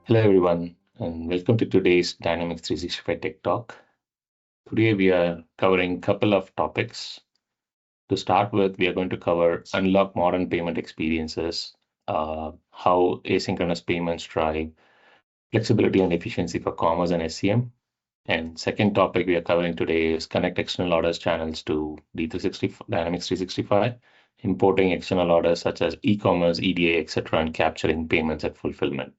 Hello, everyone, and welcome to today's Dynamics 365 Tech Talk. Today, we are covering a couple of topics. To start with, we are going to cover unlock modern payment experiences, how asynchronous payments drive flexibility and efficiency for commerce and SCM. And second topic we are covering today is connect external orders channels to D360 Dynamics 365, importing external orders such as e-commerce, EDA, etc., and capturing payments at fulfillment.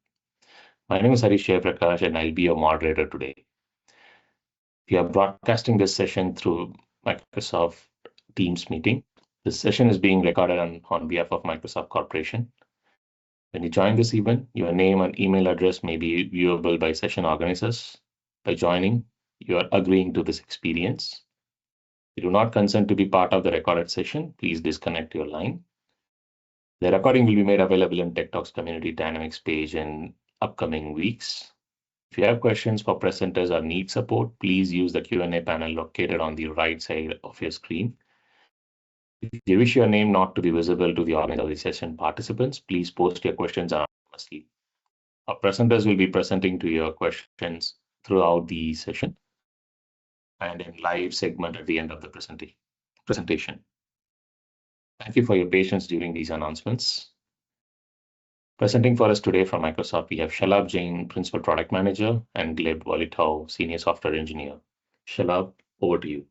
My name is Harish Prakash, and I'll be your moderator today. We are broadcasting this session through Microsoft Teams meeting. This session is being recorded on behalf of Microsoft Corporation. When you join this event, your name and email address may be viewable by session organizers. By joining, you are agreeing to this experience. If you do not consent to be part of the recorded session, please disconnect your line. The recording will be made available in TechTalk's Community Dynamics page in upcoming weeks. If you have questions for presenters or need support, please use the Q&A panel located on the right side of your screen. If you wish your name not to be visible to the audience or the session participants, please post your questions anonymously. Our presenters will be presenting to your questions throughout the session and in live segment at the end of the presentation. Thank you for your patience during these announcements. Presenting for us today from Microsoft, we have Shalabh Jain, Principal Product Manager, and Gleb Volitov, Senior Software Engineer. Shalabh, over to you.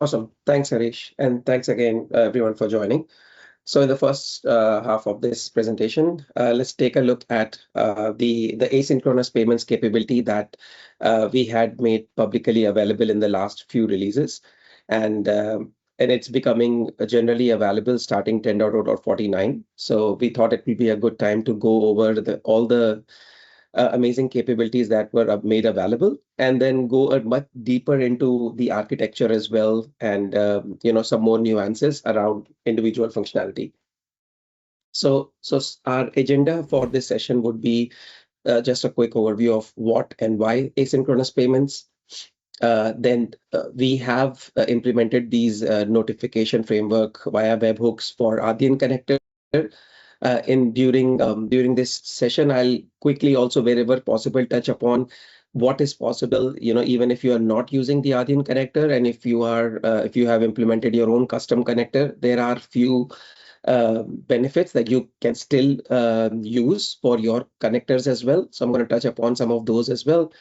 Awesome. Thanks, Harish. And thanks again, everyone, for joining. So in the first half of this presentation, let's take a look at the asynchronous payments capability that we had made publicly available in the last few releases. And it's becoming generally available starting 10.0.49. So we thought it would be a good time to go over all the amazing capabilities that were made available, and then go much deeper into the architecture as well, and some more nuances around individual functionality. So our agenda for this session would be just a quick overview of what and why asynchronous payments. Then we have implemented these notification framework via webhooks for Adyen connector. During this session, I'll quickly also, wherever possible, touch upon what is possible, even if you are not using the Adyen connector, and if you have implemented your own custom connector, there are few benefits that you can still use for your connectors as well. So I'm going to touch upon some of those as well.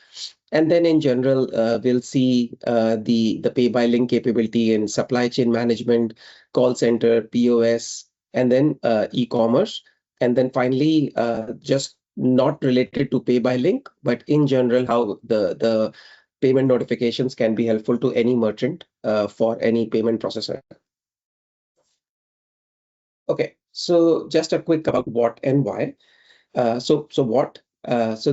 And then in general, we'll see the pay by link capability in supply chain management, call center, POS, and then e-commerce. And then finally, just not related to pay by link, but in general, how the payment notifications can be helpful to any merchant for any payment processor. Okay, so just a quick about what and why. So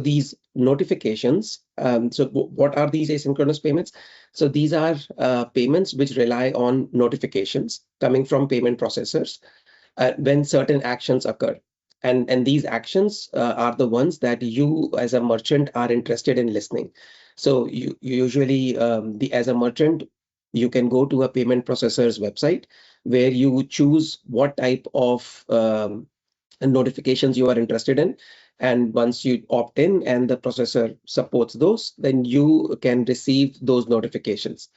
these notifications, what are these asynchronous payments? So these are payments which rely on notifications coming from payment processors when certain actions occur. And these actions are the ones that you as a merchant are interested in listening. So you usually, as a merchant, you can go to a payment processor's website where you choose what type of notifications you are interested in. And once you opt in and the processor supports those, then you can receive those notifications.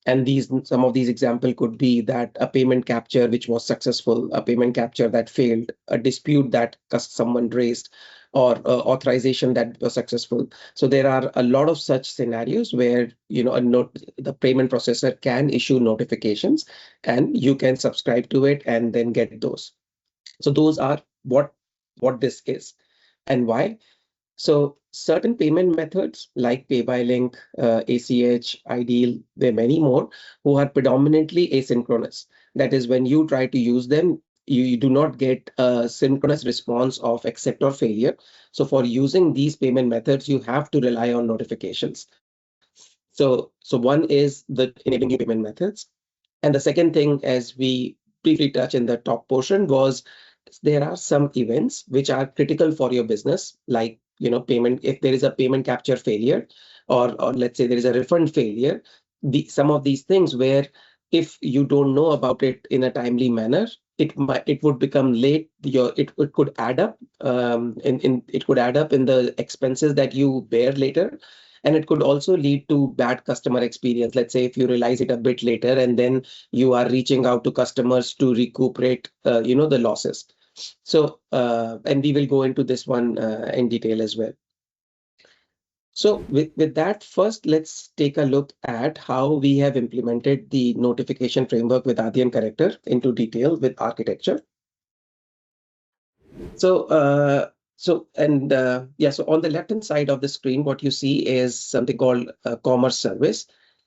And some of these examples could be that a payment capture which was successful, a payment capture that failed, a dispute that someone raised, or authorization that was successful. So there are a lot of such scenarios where the payment processor can issue notifications, and you can subscribe to it and then get those. So those are what this is and why. So certain payment methods like pay by link, ACH, Ideal, there are many more who are predominantly asynchronous. That is, when you try to use them, you do not get a synchronous response of accept or failure. So for using these payment methods, you have to rely on notifications. So one is the enabling new payment methods. And the second thing, as we briefly touched in the top portion, was there are some events which are critical for your business, like payment. If there is a payment capture failure, or let's say there is a refund failure, some of these things where if you don't know about it in a timely manner, it would become late. It could add up it could add up in the expenses that you bear later, and it could also lead to bad customer experience. Let's say if you realize it a bit later, and then you are reaching out to customers to recuperate the losses. So and we will go into this one in detail as well. So with that, first, let's take a look at how we have implemented the notification framework with Adyen Connector into detail with architecture. So so on the left hand side of the screen, what you see is something called commerce service.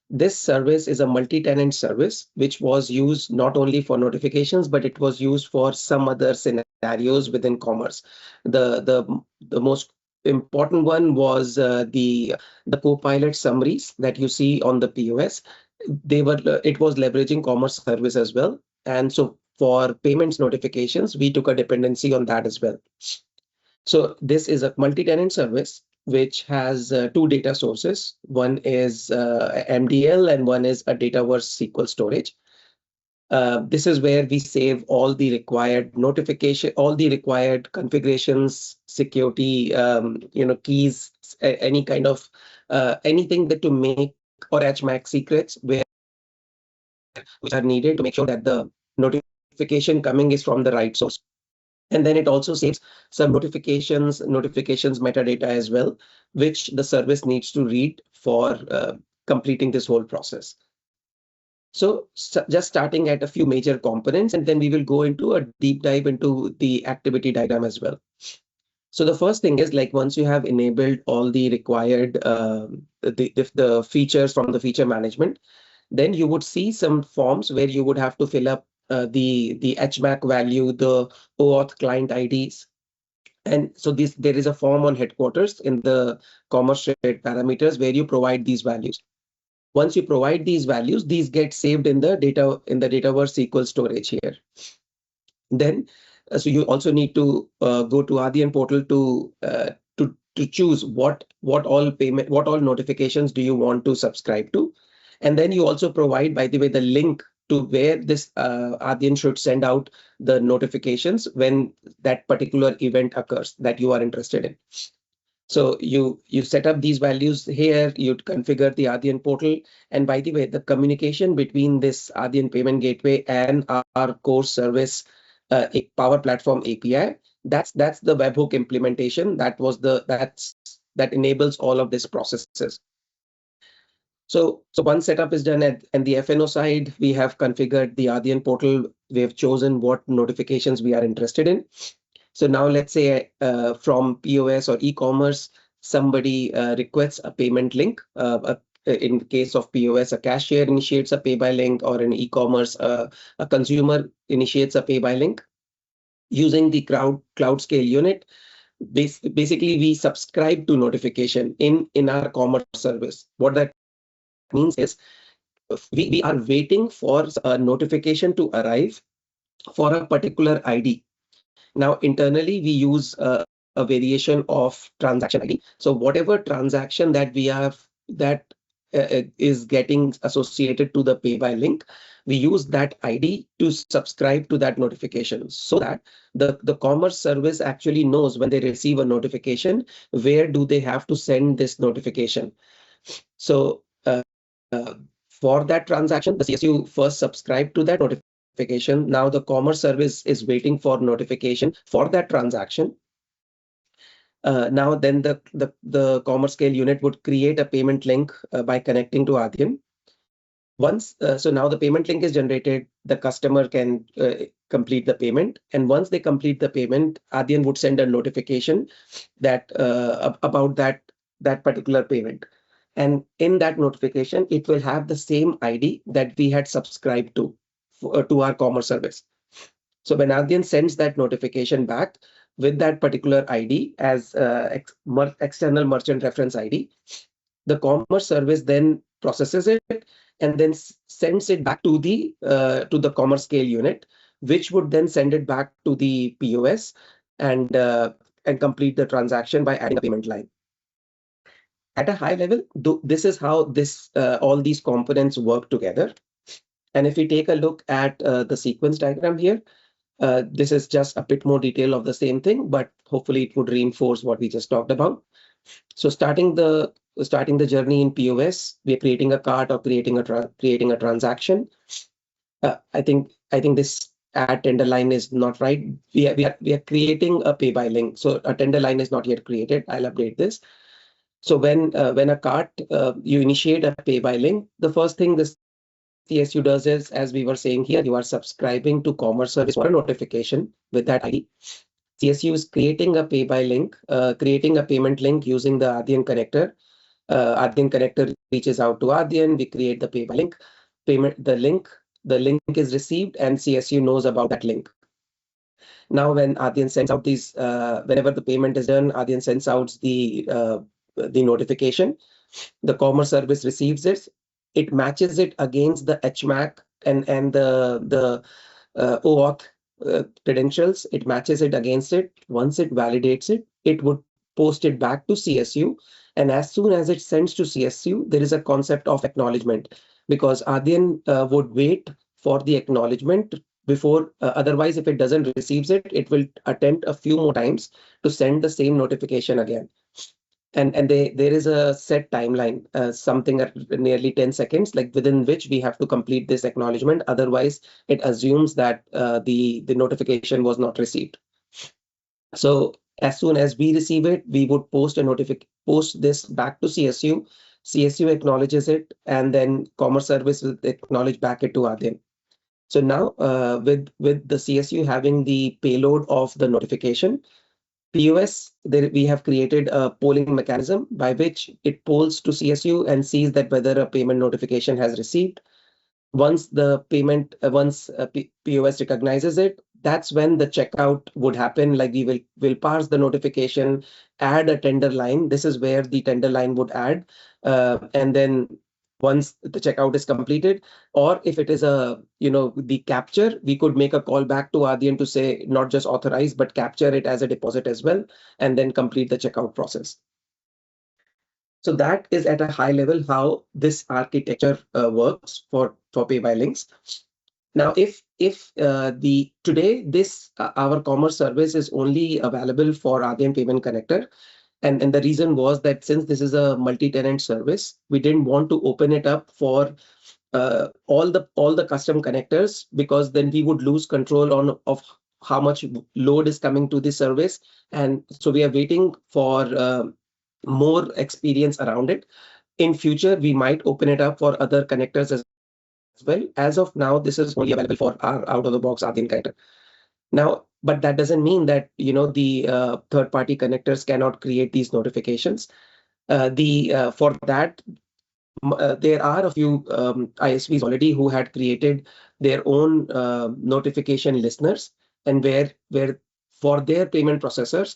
This service is a multi-tenant service which was used not only for notifications, but it was used for some other scenarios within commerce. The most important one was the co-pilot summaries that you see on the POS. It was leveraging commerce service as well, and so for payments notifications, we took a dependency on that as well. So this is a multi-tenant service which has two data sources. One is MDL and one is a Dataverse SQL storage. This is where we save all the required notification, all the required configurations, security, keys, any kind of anything that to make or HMAC secrets where which are needed to make sure that the notification coming is from the right source. And then it also saves some notifications metadata as well, which the service needs to read for completing this whole process. So just starting at a few major components, and then we will go into a deep dive into the activity diagram as well. So the first thing is, like, once you have enabled all the required the features from the feature management, then you would see some forms where you would have to fill up the HMAC value, the OAuth client IDs. And so there is a form on headquarters in the commerce trade parameters where you provide these values. Once you provide these values, these get saved in the Dataverse SQL storage here. Then, so you also need to go to Adyen portal to choose what all notifications do you want to subscribe to, and then you also provide, by the way, the link to where this Adyen should send out the notifications when that particular event occurs that you are interested in. So you set up these values here, you configure the Adyen portal, and by the way, the communication between this Adyen payment gateway and our core service Power Platform API, that's the webhook implementation. That enables all of these processes. So one setup is done and the FNO side, we have configured the Adyen portal. We have chosen what notifications we are interested in. So now let's say from POS or e-commerce, somebody requests a payment link. In case of POS, a cashier initiates a pay by link, or in e-commerce, a consumer initiates a pay by link. Using the cloud scale unit, basically we subscribe to notification in our commerce service. What that means is we are waiting for a notification to arrive for a particular ID. Now, internally, we use a variation of transaction ID. So whatever transaction that we have that is getting associated to the pay by link, we use that ID to subscribe to that notification, so that the commerce service actually knows when they receive a notification, where do they have to send this notification. So for that transaction, the CSU first subscribe to that notification. Now the commerce service is waiting for notification for that transaction. Now then the commerce scale unit would create a payment link by connecting to Adyen. Once so now the payment link is generated, the customer can complete the payment, and once they complete the payment, Adyen would send a notification that about that particular payment. And in that notification, it will have the same ID that we had subscribed to our commerce service. So when Adyen sends that notification back with that particular ID as external merchant reference ID, the commerce service then processes it and then sends it back to the commerce scale unit, which would then send it back to the POS and complete the transaction by adding a payment line. At a high level, this is how all these components work together. And if we take a look at the sequence diagram here, This is just a bit more detail of the same thing, but hopefully it would reinforce what we just talked about. So starting the journey in POS, we are creating a cart or creating a transaction. I think this add tender line is not right. We are creating a pay by link. So a tender line is not yet created. I'll update this. So when a cart you initiate a pay by link, the first thing the CSU does is, as we were saying here, you are subscribing to commerce service for a notification with that ID. CSU is creating a pay by link, creating a payment link using the Adyen connector. Adyen connector reaches out to Adyen. We create the pay by link. The link is received, and CSU knows about that link. Now, when Adyen sends out these, whenever the payment is done, Adyen sends out the notification. The commerce service receives it. It matches it against the HMAC and the OAuth credentials. It matches it against it. Once it validates it, it would post it back to CSU. And as soon as it sends to CSU, there is a concept of acknowledgement, because Adyen would wait for the acknowledgement before, otherwise, if it doesn't receives it, it will attempt a few more times to send the same notification again. And there is a set timeline, something at nearly 10 seconds, like within which we have to complete this acknowledgement. Otherwise, it assumes that the notification was not received. So as soon as we receive it, we would post this back to CSU. CSU acknowledges it, and then Commerce Service will acknowledge back it to Adyen. So now, with the CSU having the payload of the notification, POS, we have created a polling mechanism by which it polls to CSU and sees that whether a payment notification has received. Once POS recognizes it, that's when the checkout would happen. Like we will parse the notification, add a tender line. This is where the tender line would add, and then once the checkout is completed, or if it is the capture, we could make a call back to Adyen to say not just authorize, but capture it as a deposit as well, and then complete the checkout process. So that is at a high level how this architecture works for pay by links. Now, if today this our commerce service is only available for Adyen Payment Connector, and the reason was that since this is a multi-tenant service, we didn't want to open it up for all the custom connectors, because then we would lose control of how much load is coming to the service. And so we are waiting for more experience around it. In future, we might open it up for other connectors as well. As of now, this is only available for our out-of-the-box Adyen connector. Now, but that doesn't mean that the third-party connectors cannot create these notifications. For that, there are a few ISVs already who had created their own notification listeners, and where for their payment processors,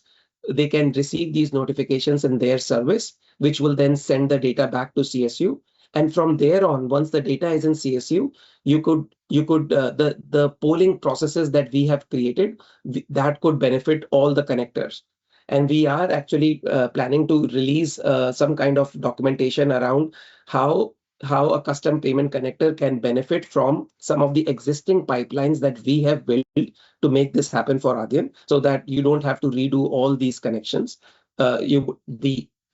they can receive these notifications in their service, which will then send the data back to CSU. And from there on, once the data is in CSU, you could the polling processes that we have created, that could benefit all the connectors. And we are actually planning to release some kind of documentation around how a custom payment connector can benefit from some of the existing pipelines that we have built to make this happen for Adyen, so that you don't have to redo all these connections.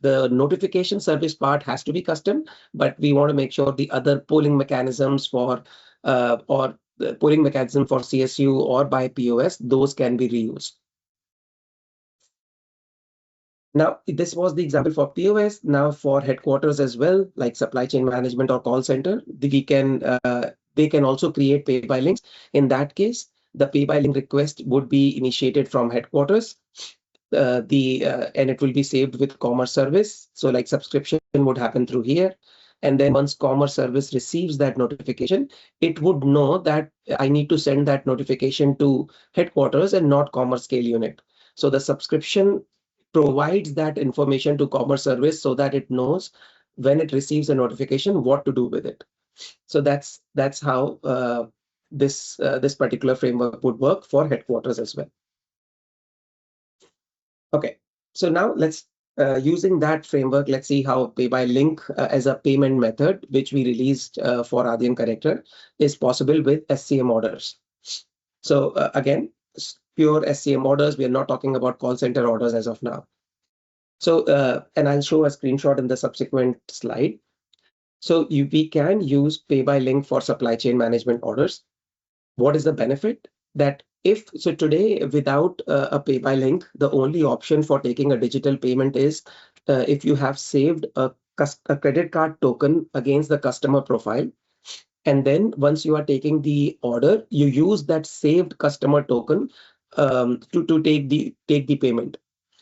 The notification service part has to be custom, but we want to make sure the other polling mechanisms for the polling mechanism for CSU or by POS, those can be reused. Now, this was the example for POS. Now, for headquarters as well, like supply chain management or call center, they can also create pay by links. In that case, the pay by link request would be initiated from headquarters. And it will be saved with commerce service. So like subscription would happen through here. And then once commerce service receives that notification, it would know that I need to send that notification to headquarters and not commerce scale unit. So the subscription provides that information to commerce service so that it knows when it receives a notification what to do with it. So that's how this particular framework would work for headquarters as well. Okay, so now let's using that framework, let's see how pay by link as a payment method, which we released for Adyen connector, is possible with SCM orders. So again, pure SCM orders. We are not talking about call center orders as of now. So, and I'll show a screenshot in the subsequent slide. So we can use pay by link for supply chain management orders. What is the benefit? That so today, without a pay by link, the only option for taking a digital payment is if you have saved a credit card token against the customer profile. And then once you are taking the order, you use that saved customer token to take the payment.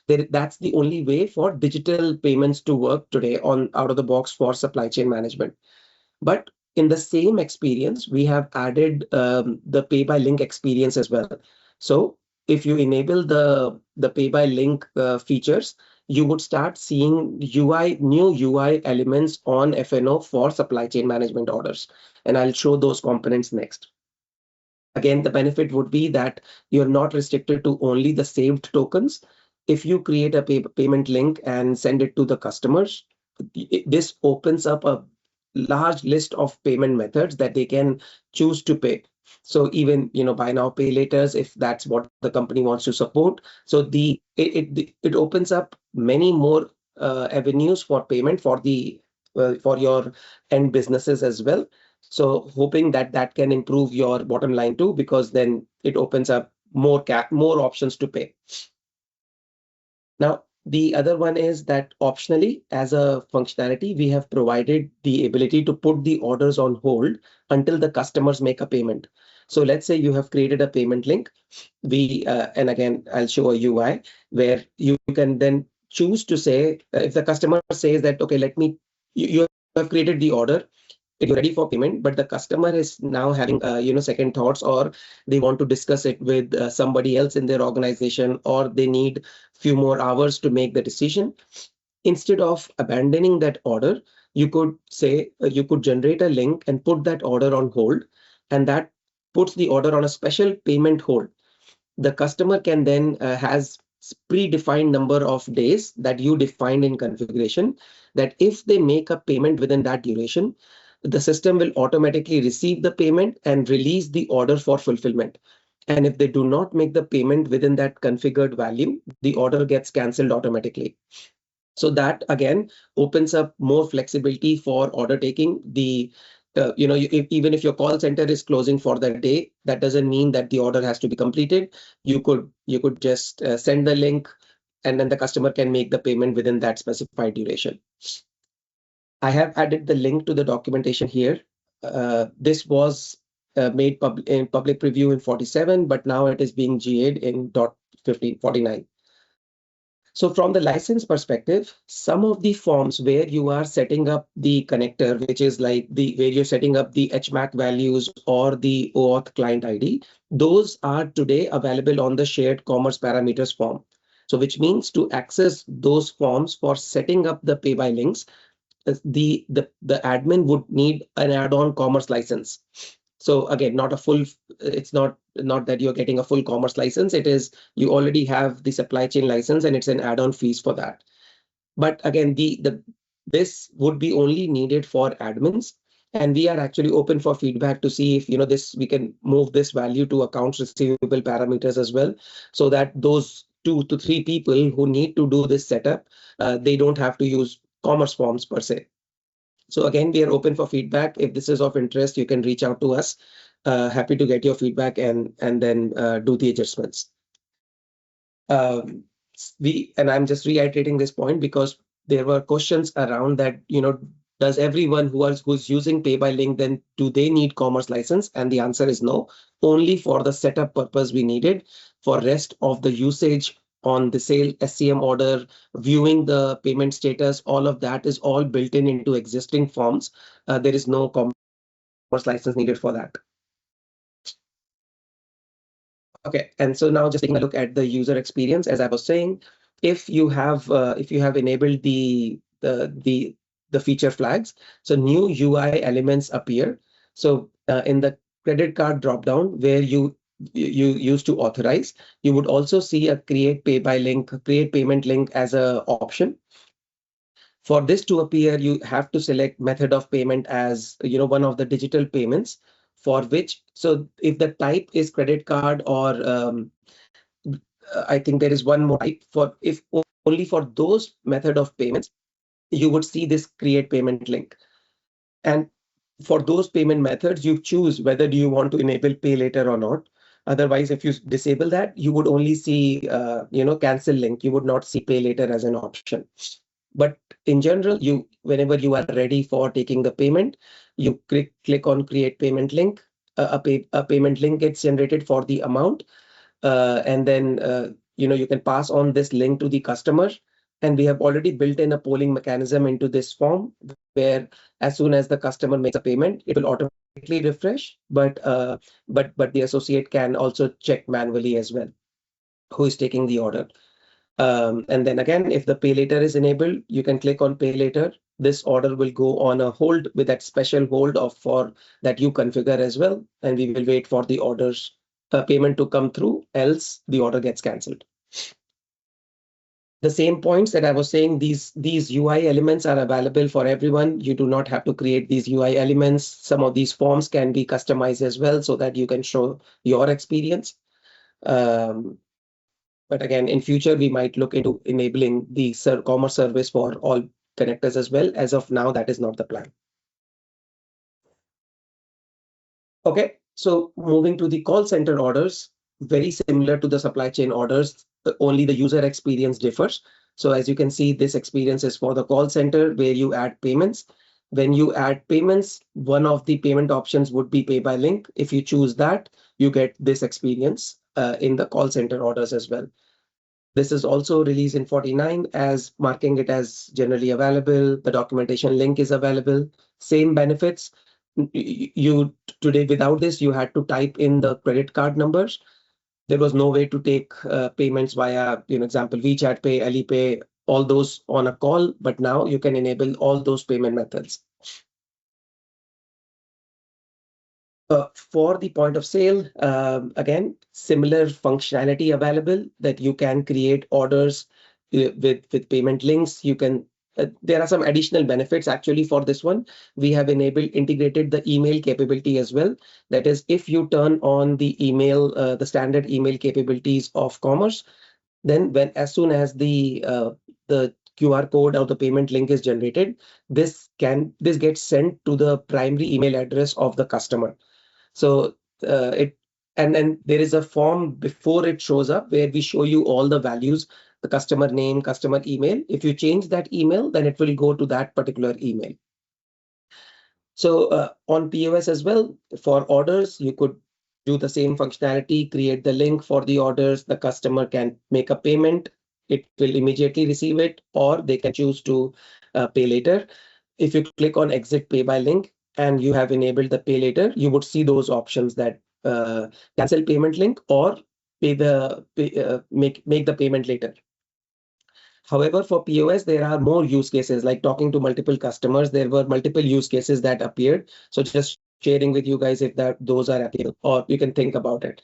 That's the only way for digital payments to work today on out of the box for supply chain management. But in the same experience, we have added the pay by link experience as well. So if you enable the pay by link features, you would start seeing new UI elements on FNO for supply chain management orders. And I'll show those components next. Again, the benefit would be that you're not restricted to only the saved tokens. If you create a payment link and send it to the customers, this opens up a large list of payment methods that they can choose to pay. So even buy now pay laters, if that's what the company wants to support. So it opens up many more avenues for payment for for your end businesses as well. So hoping that that can improve your bottom line too, because then it opens up more options to pay. Now, the other one is that optionally, as a functionality, we have provided the ability to put the orders on hold until the customers make a payment. So let's say you have created a payment link. And again, I'll show a UI where you can then choose to say, if the customer says that, okay, you have created the order, you're ready for payment, but the customer is now having second thoughts, or they want to discuss it with somebody else in their organization, or they need few more hours to make the decision. Instead of abandoning that order, you could say you could generate a link and put that order on hold, and that puts the order on a special payment hold. The customer can then has predefined number of days that you defined in configuration, that if they make a payment within that duration, the system will automatically receive the payment and release the order for fulfillment. And if they do not make the payment within that configured value, the order gets cancelled automatically. So that again opens up more flexibility for order taking. Even if your call center is closing for that day, that doesn't mean that the order has to be completed. You could just send the link, and then the customer can make the payment within that specified duration. I have added the link to the documentation here. This was made in public preview in 47, but now it is being GA'd in .1549. So from the license perspective, some of the forms where you are setting up the connector, which is like where you're setting up the HMAC values or the OAuth client ID, those are today available on the shared commerce parameters form. So which means to access those forms for setting up the pay by links, the admin would need an add-on commerce license. So again, not a full, it's not that you're getting a full commerce license. It is you already have the supply chain license, and it's an add-on fees for that. But again, this would be only needed for admins, and we are actually open for feedback to see if we can move this value to accounts receivable parameters as well, so that those 2 to 3 people who need to do this setup, they don't have to use commerce forms per se. So again, we are open for feedback. If this is of interest, you can reach out to us. Happy to get your feedback and then do the adjustments. And I'm just reiterating this point because there were questions around that, does everyone who's using pay by link, then do they need commerce license? And the answer is no. Only for the setup purpose we needed. For rest of the usage on the sale SCM order, viewing the payment status, all of that is all built into existing forms. There is no commerce license needed for that. Okay, and so now just taking a look at the user experience, as I was saying, if you have enabled the feature flags, so new UI elements appear. So in the credit card dropdown where you used to authorize, you would also see a create payment link as a option. For this to appear, you have to select method of payment as one of the digital payments. for which, so if the type is credit card or I think there is one more type, for if only for those method of payments, you would see this create payment link. And for those payment methods, you choose whether do you want to enable pay later or not. Otherwise, if you disable that, you would only see cancel link. You would not see pay later as an option. But in general, whenever you are ready for taking the payment, you click on create payment link. A payment link gets generated for the amount, and then you can pass on this link to the customer. And we have already built in a polling mechanism into this form, where as soon as the customer makes a payment, it will automatically refresh. But the associate can also check manually as well who is taking the order. And then again, if the pay later is enabled, you can click on pay later. This order will go on a hold with that special hold of for that you configure as well, and we will wait for the orders payment to come through, else the order gets cancelled. The same points that I was saying, these UI elements are available for everyone. You do not have to create these UI elements. Some of these forms can be customized as well so that you can show your experience. But again, in future, we might look into enabling the commerce service for all connectors as well. As of now, that is not the plan. Okay, so moving to the call center orders, very similar to the supply chain orders, only the user experience differs. So as you can see, this experience is for the call center where you add payments. When you add payments, one of the payment options would be pay by link. If you choose that, you get this experience in the call center orders as well. This is also released in 49 as marking it as generally available. The documentation link is available. Same benefits. You today without this, you had to type in the credit card numbers. There was no way to take payments via, example, WeChat Pay, Alipay, all those on a call. But now you can enable all those payment methods. For the point of sale, again, similar functionality available that you can create orders with payment links. You can. There are some additional benefits actually for this one. We have integrated the email capability as well. That is, if you turn on the email, the standard email capabilities of commerce, then as soon as the QR code or the payment link is generated, this gets sent to the primary email address of the customer. So and then there is a form before it shows up where we show you all the values, the customer name, customer email. If you change that email, then it will go to that particular email. So on POS as well, for orders, you could do the same functionality, create the link for the orders. The customer can make a payment. It will immediately receive it, or they can choose to pay later. If you click on exit pay by link, and you have enabled the pay later, you would see those options that cancel payment link or make the payment later. However, for POS, there are more use cases like talking to multiple customers. There were multiple use cases that appeared. So just sharing with you guys if those are applicable, or you can think about it.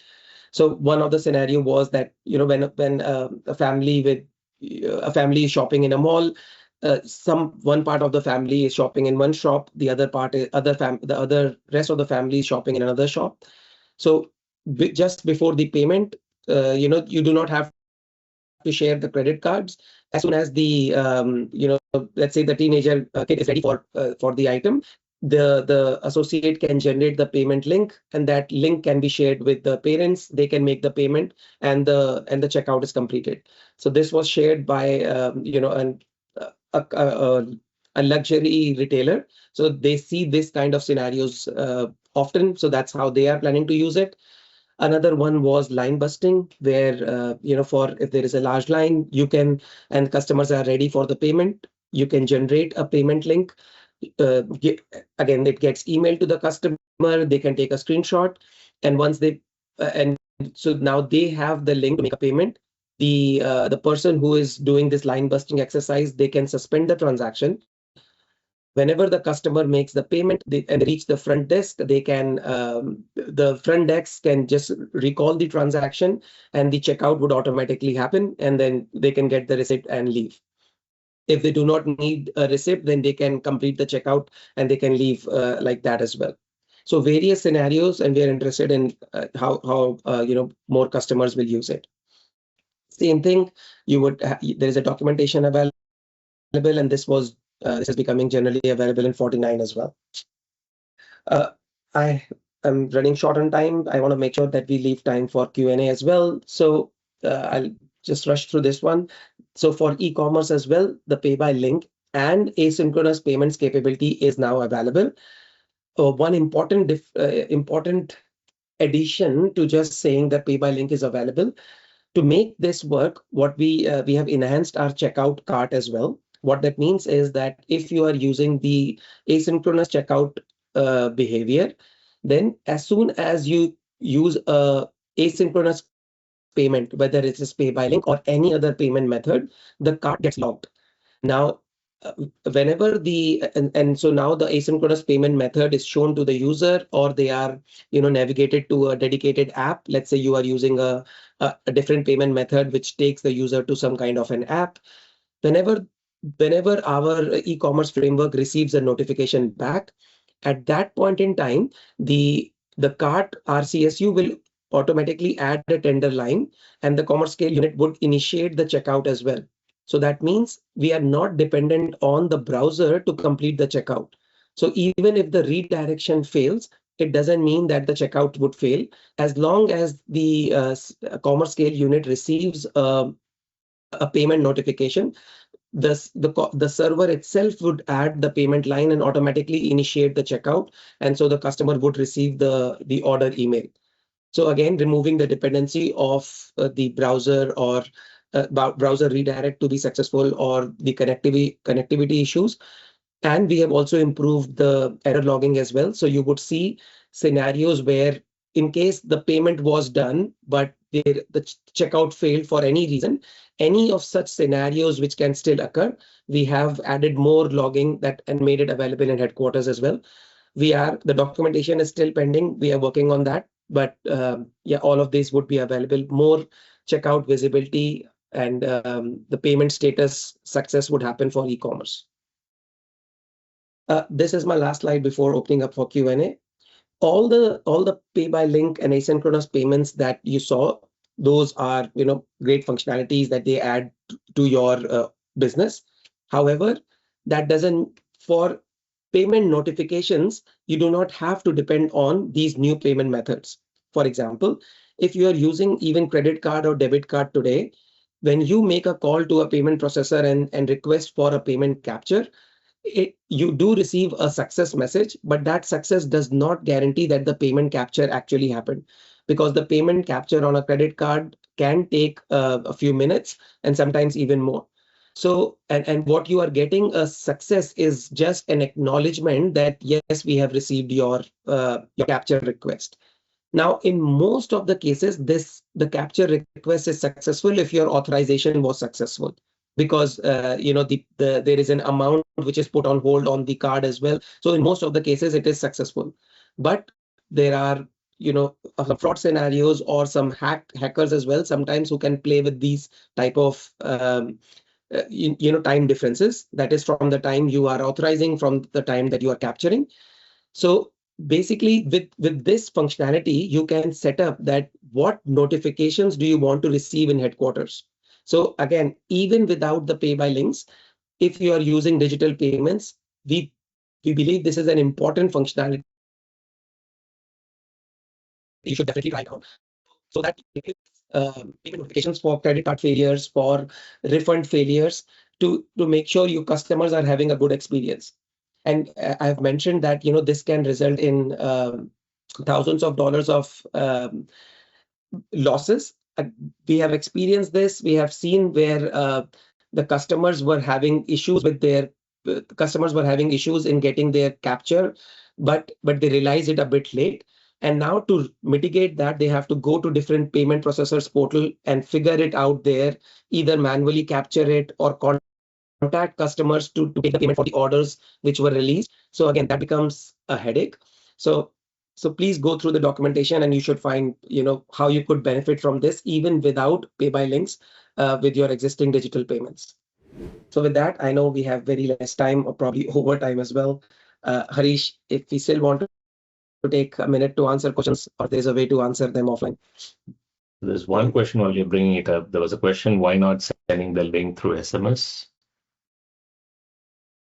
So one of the scenario was that when a family is shopping in a mall, one part of the family is shopping in one shop, the other part is the rest of the family is shopping in another shop. So just before the payment, you do not have to share the credit cards. As soon as the let's say the teenager kid is ready for the item, the associate can generate the payment link, and that link can be shared with the parents. They can make the payment, and the checkout is completed. So this was shared by a luxury retailer. So they see this kind of scenarios often. So that's how they are planning to use it. Another one was line busting, where for if there is a large line, and customers are ready for the payment, you can generate a payment link. Again, it gets emailed to the customer. They can take a screenshot, and once and so now they have the link to make a payment. The person who is doing this line busting exercise, they can suspend the transaction. Whenever the customer makes the payment and they reach the front desk, the front desk can just recall the transaction, and the checkout would automatically happen, and then they can get the receipt and leave. If they do not need a receipt, then they can complete the checkout and they can leave like that as well. So various scenarios, and we are interested in how more customers will use it. Same thing, there is a documentation available, and this is becoming generally available in 49 as well. I am running short on time. I want to make sure that we leave time for Q&A as well. So I'll just rush through this one. So for e-commerce as well, the pay by link and asynchronous payments capability is now available. One important addition to just saying that pay by link is available. To make this work, what we have enhanced our checkout cart as well. What that means is that if you are using the asynchronous checkout behavior, then as soon as you use a asynchronous payment, whether it is pay by link or any other payment method, the cart gets logged. Now, whenever and so now the asynchronous payment method is shown to the user, or they are navigated to a dedicated app. Let's say you are using a different payment method which takes the user to some kind of an app. Whenever whenever our e-commerce framework receives a notification back, at that point in time, the cart RCSU will automatically add a tender line, and the commerce scale unit would initiate the checkout as well. So that means we are not dependent on the browser to complete the checkout. So even if the redirection fails, it doesn't mean that the checkout would fail. As long as the commerce scale unit receives a payment notification, the server itself would add the payment line and automatically initiate the checkout, and so the customer would receive the order email. So again, removing the dependency of the browser or browser redirect to be successful, or the connectivity issues. And we have also improved the error logging as well. So you would see scenarios where, in case the payment was done, but the checkout failed for any reason, any of such scenarios which can still occur, we have added more logging that and made it available in headquarters as well. The documentation is still pending. We are working on that, but yeah, all of these would be available. More checkout visibility and the payment status success would happen for e-commerce. This is my last slide before opening up for Q&A. All the pay by link and asynchronous payments that you saw, those are great functionalities that they add to your business. However, that doesn't for payment notifications, you do not have to depend on these new payment methods. For example, if you are using even credit card or debit card today, when you make a call to a payment processor and request for a payment capture, you do receive a success message, but that success does not guarantee that the payment capture actually happened, because the payment capture on a credit card can take a few minutes and sometimes even more. So, and what you are getting a success is just an acknowledgement that yes, we have received your capture request. Now, in most of the cases, the capture request is successful if your authorization was successful, because there is an amount which is put on hold on the card as well. So in most of the cases, it is successful. But there are some fraud scenarios or some hackers as well sometimes, who can play with these type of time differences. That is from the time you are authorizing, from the time that you are capturing. So basically, with this functionality, you can set up that what notifications do you want to receive in headquarters. So again, even without the pay by links, if you are using digital payments, we believe this is an important functionality you should definitely try out. So that payment notifications for credit card failures, for refund failures, to make sure your customers are having a good experience. And I've mentioned that this can result in thousands of dollars of losses. We have experienced this. We have seen where the customers were having issues with their customers were having issues in getting their capture, but they realized it a bit late. And now, to mitigate that, they have to go to different payment processors portal and figure it out there, either manually capture it or contact customers to take the payment for the orders which were released. So again, that becomes a headache. So please go through the documentation, and you should find how you could benefit from this even without pay by links with your existing digital payments. So with that, I know we have very less time, or probably over time as well. Harish, if we still want to continue, take a minute to answer questions, or there's a way to answer them offline. There's one question while you're bringing it up. There was a question, why not sending the link through SMS?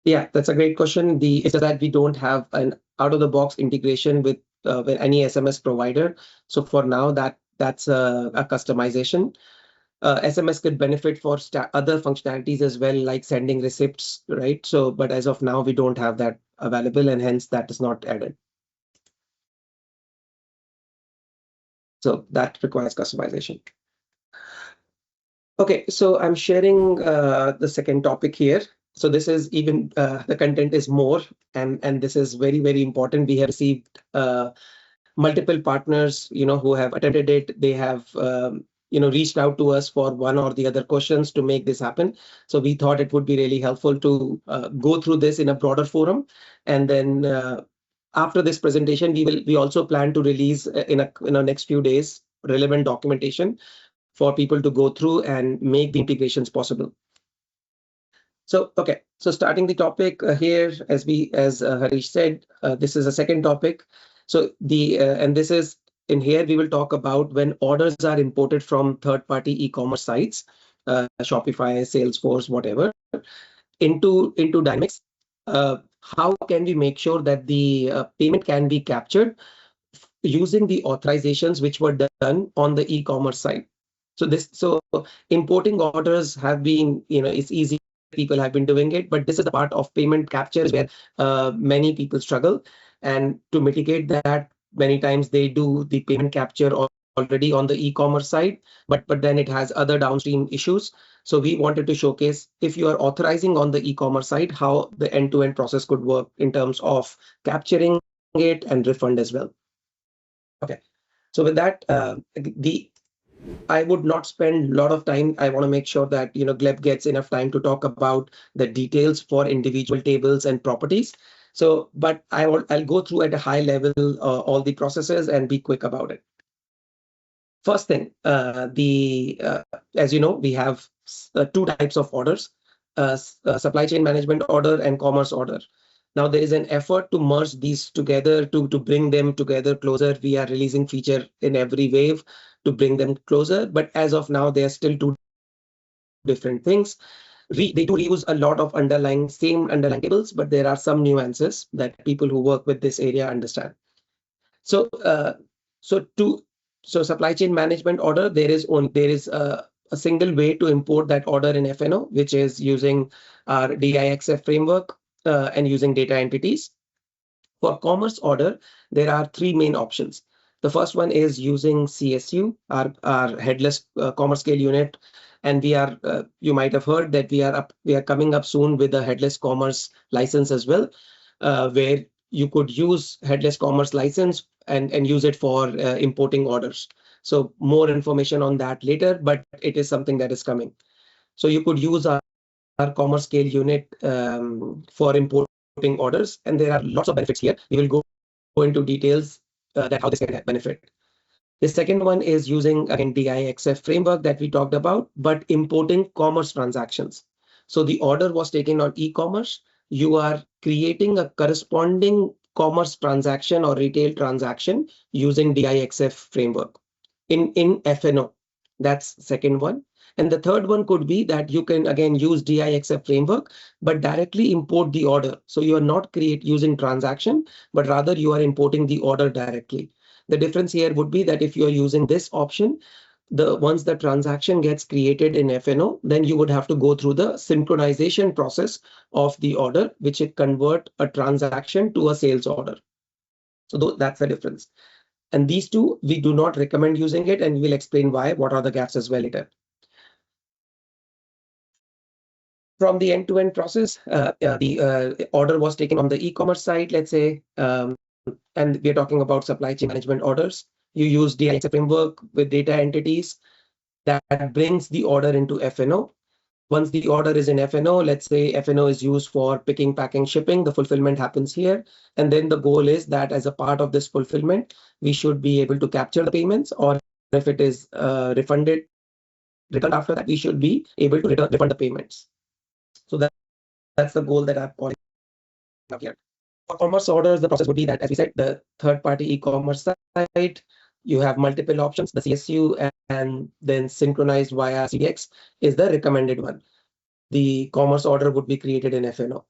Yeah, that's a great question. It's just that we don't have an out-of-the-box integration with any SMS provider. So for now, that's a customization. SMS could benefit for other functionalities as well, like sending receipts, right? So, but as of now, we don't have that available, and hence that is not added. So that requires customization. Okay, so I'm sharing the second topic here. So this is even the content is more, and this is very, very important. We have received multiple partners, who have attended it. They have reached out to us for one or the other questions to make this happen. So we thought it would be really helpful to go through this in a broader forum, and then after this presentation, we also plan to release in the next few days relevant documentation for people to go through and make the integrations possible. So, okay, so starting the topic here, as Harish said, this is a second topic. So and this is in here, we will talk about when orders are imported from third-party e-commerce sites, Shopify, Salesforce, whatever, into Dynamics. How can we make sure that the payment can be captured using the authorizations which were done on the e-commerce site? So importing orders have been, it's easy. People have been doing it, but this is the part of payment capture where many people struggle. And to mitigate that, many times they do the payment capture already on the e-commerce side, but then it has other downstream issues. So we wanted to showcase, if you are authorizing on the e-commerce side, how the end-to-end process could work in terms of capturing it and refund as well. Okay, so with that, I would not spend a lot of time. I want to make sure that Gleb gets enough time to talk about the details for individual tables and properties. So, but I'll go through at a high level all the processes and be quick about it. First thing, as you know, we have two types of orders: supply chain management order and commerce order. Now there is an effort to merge these together, to bring them together closer. We are releasing feature in every wave to bring them closer, but as of now, they are still two different things. They do use a lot of same underlying tables, but there are some nuances that people who work with this area understand. So, supply chain management order, there is a single way to import that order in FNO, which is using our DIXF framework and using data entities. For commerce order, there are three main options. The first one is using CSU, our headless commerce scale unit, and we are you might have heard that we are coming up soon with a headless commerce license as well, where you could use headless commerce license and use it for importing orders. So more information on that later, but it is something that is coming. So you could use our commerce scale unit for importing orders, and there are lots of benefits here. We will go into details that how this can benefit. The second one is using, again, DIXF framework that we talked about, but importing commerce transactions. So the order was taken on e-commerce. You are creating a corresponding commerce transaction or retail transaction using DIXF framework in FNO. That's second one. And the third one could be that you can again use DIXF framework, but directly import the order. So you are not using transaction, but rather you are importing the order directly. The difference here would be that if you are using this option, once the transaction gets created in FNO, then you would have to go through the synchronization process of the order, which it convert a transaction to a sales order. So that's the difference. And these two, we do not recommend using it, and we'll explain why, what are the gaps as well later. From the end-to-end process, the order was taken on the e-commerce side, let's say, and we're talking about supply chain management orders. You use DIXF framework with data entities that brings the order into FNO. Once the order is in FNO, let's say FNO is used for picking, packing, shipping, the fulfillment happens here. And then the goal is that as a part of this fulfillment, we should be able to capture the payments, or if it is returned after that, we should be able to refund the payments. So that's the goal that I've called up here. commerce orders, the process would be that, as we said, the third-party e-commerce site, you have multiple options. The CSU and then synchronized via CDX is the recommended one. The commerce order would be created in FNO.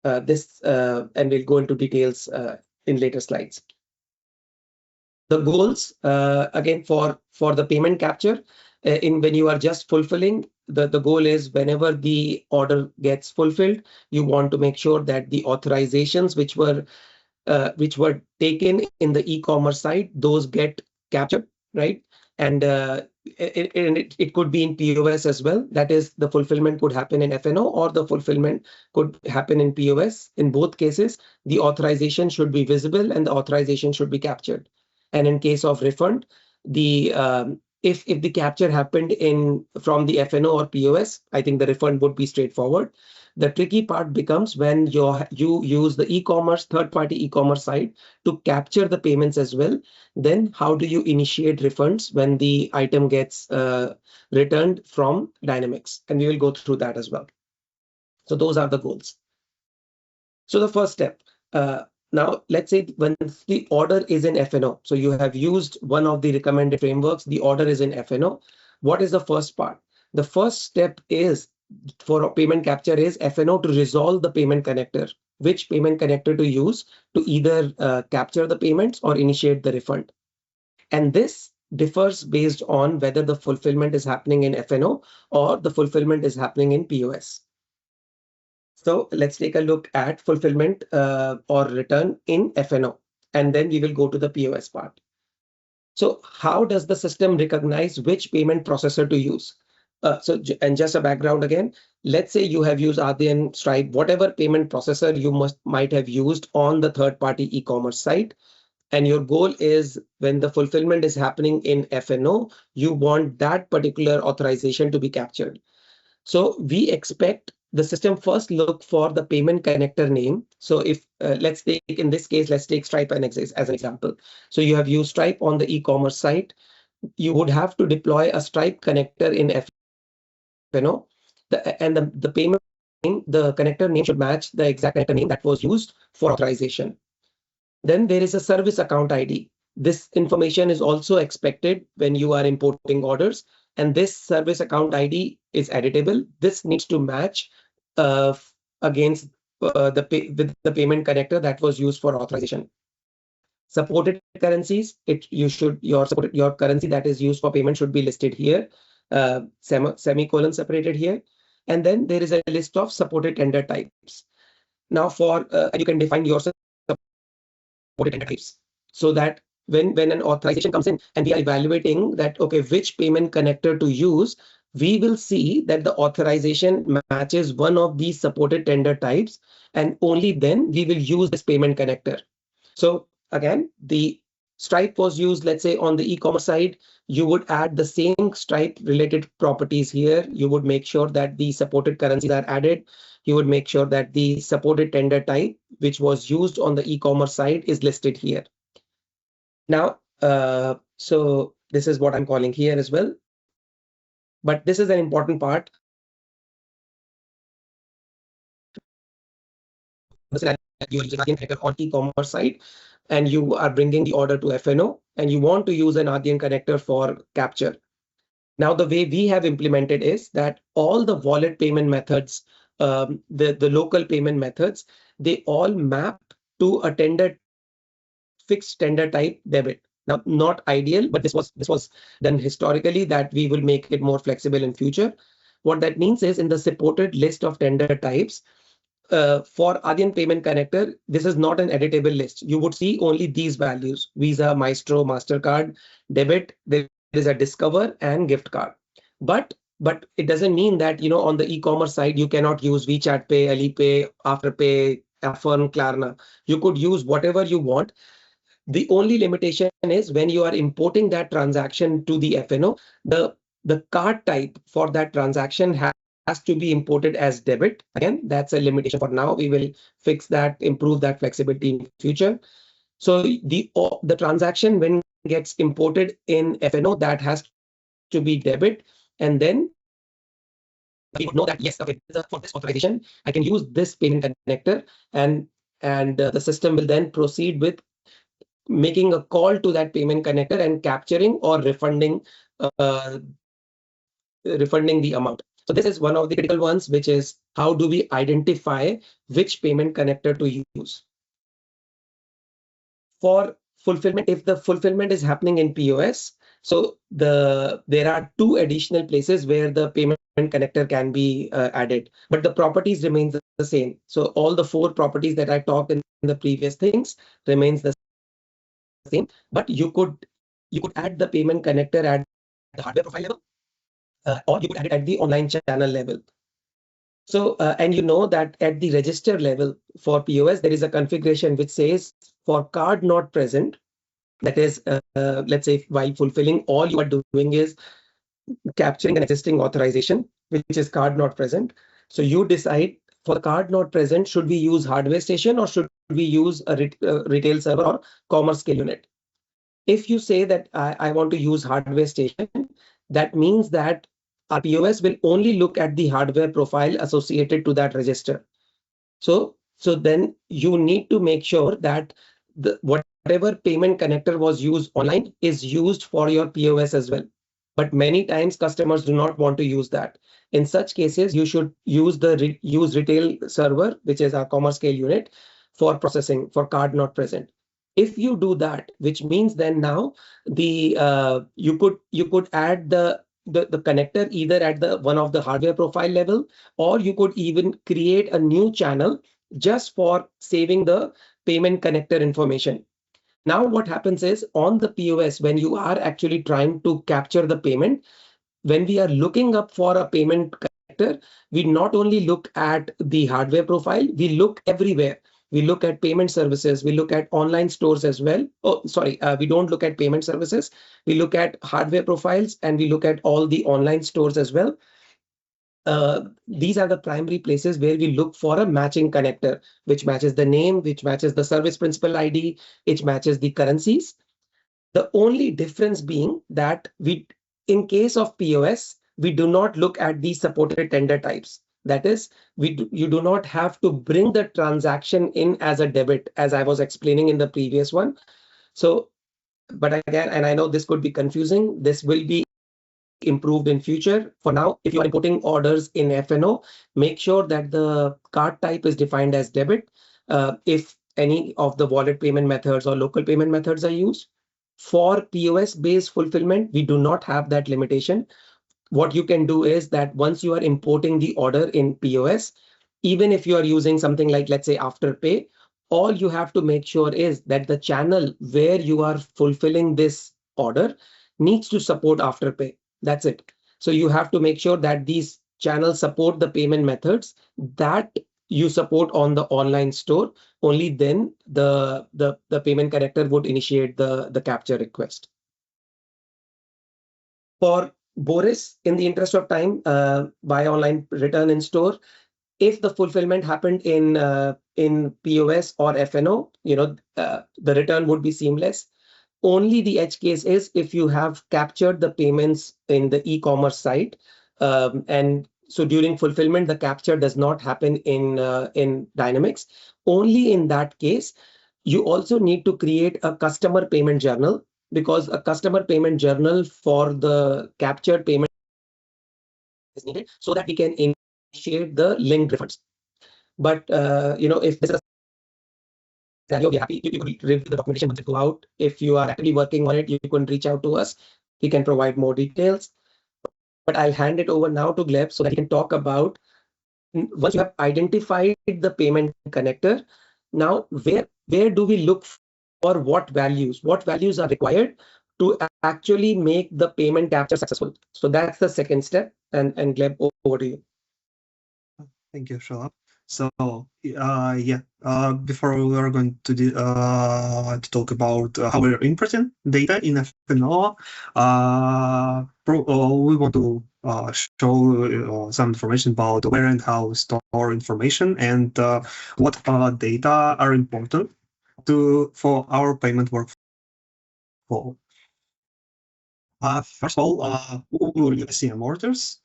And we'll go into details in later slides. The goals, again, for the payment capture, when you are just fulfilling, the goal is whenever the order gets fulfilled, you want to make sure that the authorizations which were taken in the e-commerce site, those get captured, right? And it could be in POS as well. That is, the fulfillment could happen in FNO or the fulfillment could happen in POS. In both cases, the authorization should be visible and the authorization should be captured. And in case of refund, the if the capture happened from the FNO or POS, I think the refund would be straightforward. The tricky part becomes when you use the third-party e-commerce site to capture the payments as well. Then how do you initiate refunds when the item gets returned from Dynamics? And we will go through that as well. So those are the goals. So the first step, now let's say when the order is in FNO, so you have used one of the recommended frameworks, the order is in FNO. What is the first part? The first step is for a payment capture is FNO to resolve the payment connector, which payment connector to use to either capture the payments or initiate the refund. And this differs based on whether the fulfillment is happening in FNO or the fulfillment is happening in POS. So let's take a look at fulfillment or return in FNO, and then we will go to the POS part. So how does the system recognize which payment processor to use? And just a background again, let's say you have used Adyen, Stripe, whatever payment processor you might have used on the third-party e-commerce site. And your goal is when the fulfillment is happening in FNO, you want that particular authorization to be captured. So we expect the system first look for the payment connector name. So if let's take, in this case, let's take Stripe as an example. So you have used Stripe on the e-commerce site. You would have to deploy a Stripe connector in FNO. The payment name, the connector name should match the exact connector name that was used for authorization. Then there is a service account ID. This information is also expected when you are importing orders, and this service account ID is editable. This needs to match against with the payment connector that was used for authorization. Supported currencies, your currency that is used for payment should be listed here, semicolon separated here, and then there is a list of supported tender types. Now, you can define your supported tender types so that when an authorization comes in and we are evaluating that, okay, which payment connector to use, we will see that the authorization matches one of these supported tender types, and only then we will use this payment connector. So again, the Stripe was used, let's say, on the e-commerce side, you would add the same Stripe related properties here. You would make sure that the supported currencies are added. You would make sure that the supported tender type, which was used on the e-commerce side, is listed here. Now, so this is what I'm calling here as well. But this is an important part. You are using Adyen connector on e-commerce side, and you are bringing the order to FNO, and you want to use an Adyen connector for capture. Now, the way we have implemented is that all the wallet payment methods, the local payment methods, they all map to a fixed tender type debit. Now, not ideal, but this was done historically, that we will make it more flexible in future. What that means is in the supported list of tender types, for Adyen payment connector, this is not an editable list. You would see only these values: Visa, Maestro, MasterCard, debit. There is a Discover and gift card. But it doesn't mean that, on the e-commerce side, you cannot use WeChat Pay, Alipay, Afterpay, Affirm, Klarna. You could use whatever you want. The only limitation is when you are importing that transaction to the FNO, the card type for that transaction has to be imported as debit. Again, that's a limitation for now. We will fix that, improve that flexibility in future. So the transaction when gets imported in FNO, that has to be debit, and then we would know that yes, okay, for this authorization, I can use this payment connector, and and the system will then proceed with making a call to that payment connector and capturing or refunding the amount. So this is one of the critical ones, which is how do we identify which payment connector to use. For fulfillment, if the fulfillment is happening in POS, so there are two additional places where the payment connector can be added, but the properties remains the same. So all the four properties that I talked in the previous things remains the same, but you could add the payment connector at the hardware profile level, or you could add it at the online channel level. So, and you know that at the register level for POS, there is a configuration which says for card not present, that is, let's say while fulfilling, all you are doing is capturing an existing authorization, which is card not present. So you decide for the card not present, should we use hardware station or should we use a retail server or commerce scale unit? If you say that I want to use hardware station, that means that our POS will only look at the hardware profile associated to that register. So then you need to make sure that whatever payment connector was used online is used for your POS as well. But many times customers do not want to use that. In such cases, you should use the use retail server, which is our commerce scale unit, for processing for card not present. If you do that, which means then now you could add the connector either at the one of the hardware profile level, or you could even create a new channel just for saving the payment connector information. Now what happens is on the POS, when you are actually trying to capture the payment, when we are looking up for a payment connector, we not only look at the hardware profile, we look everywhere. We look at payment services, we look at online stores as well. Oh, sorry, we don't look at payment services. We look at hardware profiles and we look at all the online stores as well. These are the primary places where we look for a matching connector, which matches the name, which matches the service principal ID, which matches the currencies. The only difference being that in case of POS, we do not look at the supported tender types. That is, you do not have to bring the transaction in as a debit, as I was explaining in the previous one. So, but again, and I know this could be confusing, this will be improved in future. For now, if you are importing orders in FNO, make sure that the card type is defined as debit. If any of the wallet payment methods or local payment methods are used. For POS-based fulfillment, we do not have that limitation. What you can do is that once you are importing the order in POS, even if you are using something like, let's say, Afterpay, all you have to make sure is that the channel where you are fulfilling this order needs to support Afterpay. That's it. So you have to make sure that these channels support the payment methods that you support on the online store. Only then the payment connector would initiate the capture request. For Boris, in the interest of time, buy online, return in store. If the fulfillment happened in POS or FNO, the return would be seamless. Only the edge case is if you have captured the payments in the e-commerce site, and so during fulfillment, the capture does not happen in Dynamics. Only in that case, you also need to create a customer payment journal, because a customer payment journal for the captured payment is needed so that we can initiate the linked refunds. But if this is a scenario, we're happy. You could review the documentation once it go out. If you are actively working on it, you can reach out to us. We can provide more details. But I'll hand it over now to Gleb so that he can talk about once you have identified the payment connector. Now, where do we look for what values? What values are required to actually make the payment capture successful? So that's the second step. And Gleb, over to you. Thank you, Shalab. So before we are going to talk about how we're importing data in FNO, we want to show some information about where and how we store information and what data are important for our payment workflow. First of all, we will use SCM orders,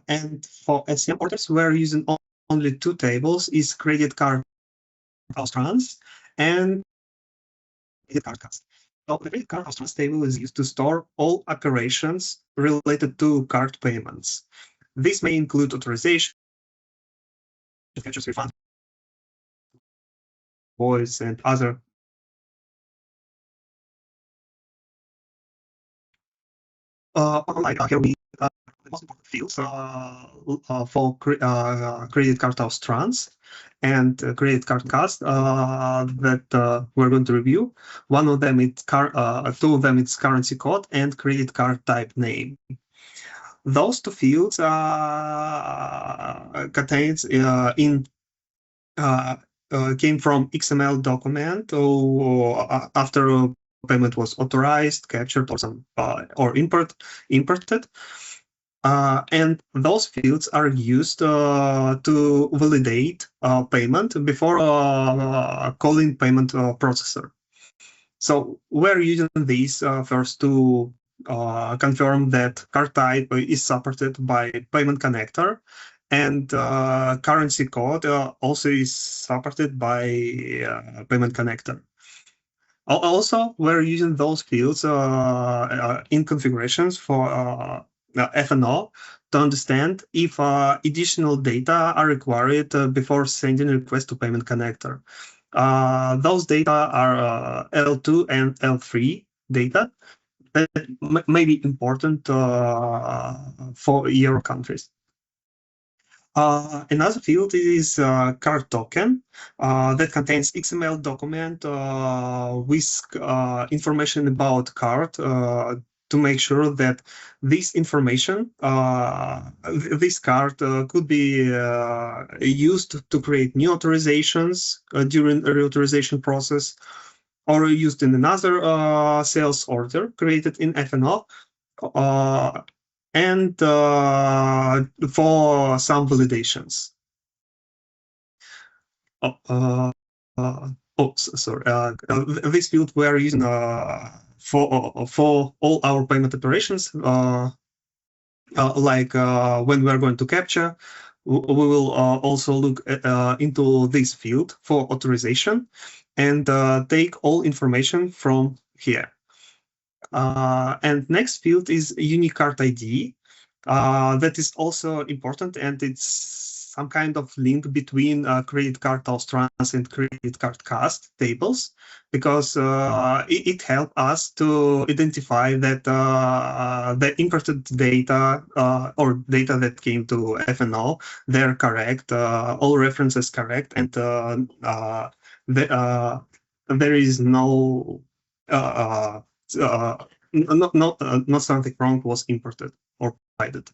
and for SCM orders, we're using only two tables: is credit card house trans and credit card cost. So the credit card house trans table is used to store all operations related to card payments. This may include authorization, features, refund, voice, and other. Here we the most important fields for credit card house trans and credit card cost that we're going to review. One of them it's two of them it's currency code and credit card type name. Those two fields contains in came from XML document or after payment was authorized, captured, or some or imported. And those fields are used to validate payment before calling payment processor. So we're using these first to confirm that card type is supported by payment connector, and currency code also is supported by payment connector. Also, we're using those fields in configurations for FNO to understand if additional data are required before sending a request to payment connector. Those data are L2 and L3 data that may be important for your countries. Another field is card token that contains XML document with information about card to make sure that this information, this card could be used to create new authorizations during a reauthorization process, or used in another sales order created in FNO, and for some validations. Sorry. This field we are using for all our payment operations, like when we are going to capture. We will also look into this field for authorization and take all information from here. And next field is unique card ID. That is also important, and it's some kind of link between credit card house trans and credit card cost tables, because it helps us to identify that the imported data or data that came to FNO, they're correct, all references correct, and there is no not something wrong was imported or provided.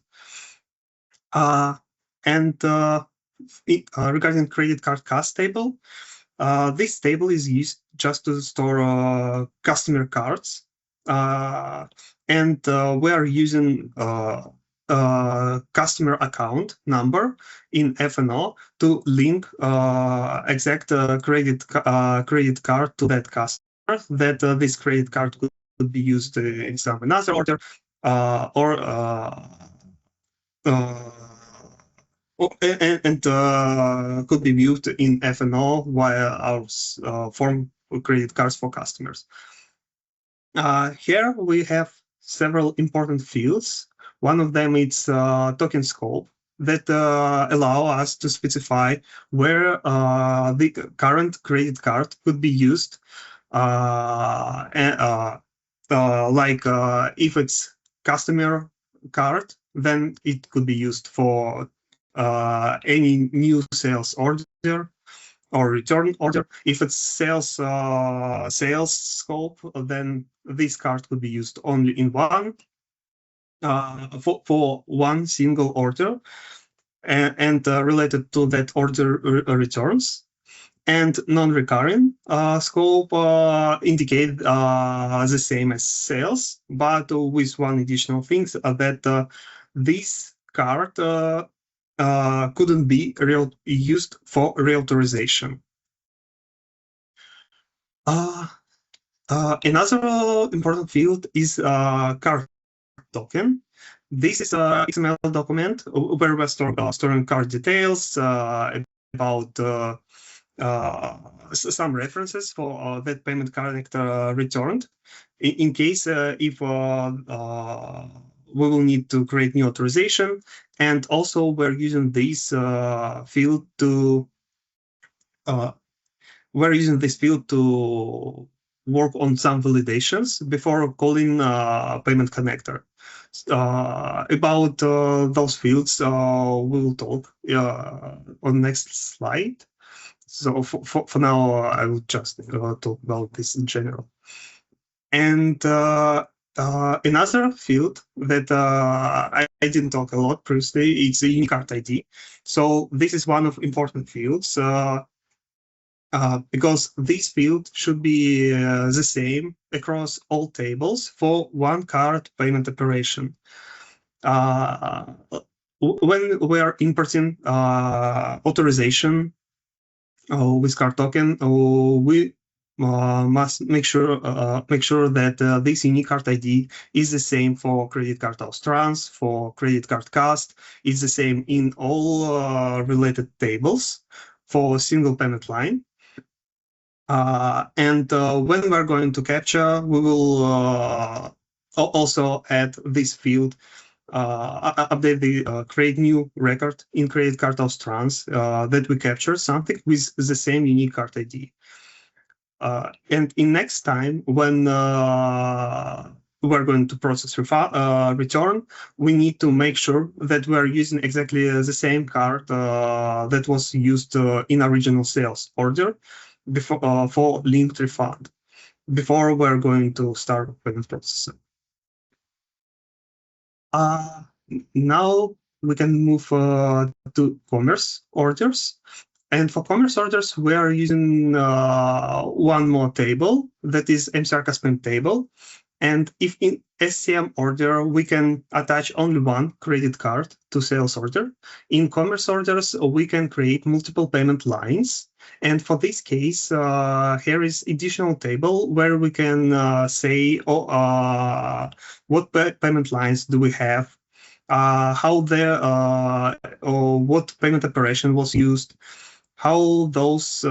And regarding credit card cost table, this table is used just to store customer cards, and we are using customer account number in FNO to link exact credit card to that customer, that this credit card could be used in some another order, or could be viewed in FNO via our form credit cards for customers. Here we have several important fields. One of them is token scope that allow us to specify where the current credit card could be used. Like if it's customer card, then it could be used for any new sales order or return order. If it's sales scope, then this card could be used only in one for one single order, and related to that order returns. And non-recurring scope indicate the same as sales, but with one additional thing, that this card couldn't be used for reauthorization. Another important field is card token. This is a XML document where we're storing card details about some references for that payment connector returned in case if we will need to create new authorization. And also we're using this field to work on some validations before calling payment connector. About those fields, we will talk on next slide. So for now, I will just talk about this in general. And another field that I didn't talk a lot previously, it's a unique card ID. So this is one of important fields because this field should be the same across all tables for one card payment operation. When we are importing authorization with card token, we must make sure that this unique card ID is the same for credit card Austrans, for credit card cast. It's the same in all related tables for a single payment line. And when we're going to capture, we will also add this field, update the create new record in credit card Austrans that we capture something with the same unique card ID. And in next time, when we're going to process return, we need to make sure that we are using exactly the same card that was used in original sales order before for linked refund before we're going to start payment processing. Now we can move to commerce orders. And for commerce orders, we are using one more table, that is MCR custom table. And if in SCM order, we can attach only one credit card to sales order. In commerce orders, we can create multiple payment lines. And for this case, here is additional table where we can say what payment lines do we have, how or what payment operation was used, how those,